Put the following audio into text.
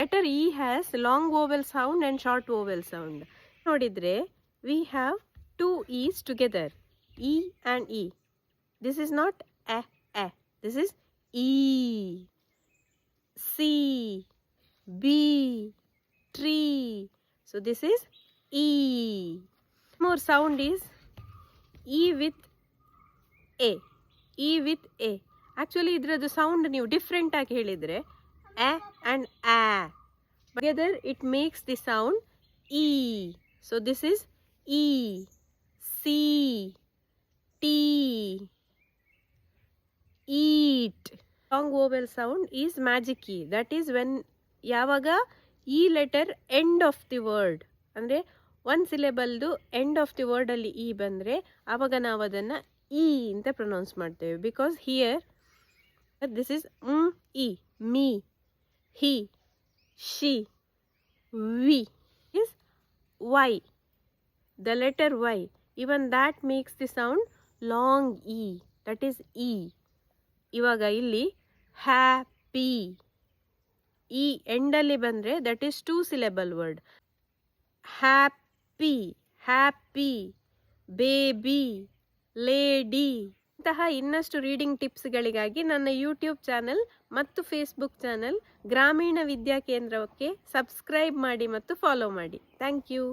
Letter E has long vowel sound and short vowel sound. ನೋಡಿದ್ರೆ we have two E's together, E and E. This is not a. This is E, C, B, tree. So this is E. More sound is E with A. E with A. Actually ಇದ್ರದ್ದು sound ನೀವು different ಆಗಿ ಹೇಳಿದ್ರೆ a and a. Together it makes the sound E. So this is E, C, T, eat. Long vowel sound is magic key. That is when yavaga E letter end of the word. ಅಂದ್ರೆ one syllable ದು end of the word ಅಲ್ಲಿ E ಬಂದ್ರೆ ಆವಾಗ ನಾವು ಅದನ್ನ E ಅಂತ pronounce ಮಾಡ್ತೇವೆ. Because here this is E, me, he, she, we is Y. The letter Y, even that makes the sound long E. That is E. ಇವಾಗ ಇಲ್ಲಿ happy, ಈ ಎಂಡಲ್ಲಿ ಬಂದರೆ that is 2 syllable word. Happy, happy, baby, lady. ಇಂತಹ ಇನ್ನಷ್ಟು reading ಟಿಪ್ಸ್ಗಳಿಗಾಗಿ ನನ್ನ YouTube channel ಮತ್ತು ಫೇಸ್ಬುಕ್ ಚಾನಲ್ ಗ್ರಾಮೀಣ ವಿದ್ಯಾ ಕೇಂದ್ರಕ್ಕೆ ಸಬ್ಸ್ಕ್ರೈಬ್ ಮಾಡಿ ಮತ್ತು ಫಾಲೋ ಮಾಡಿ. Thank you.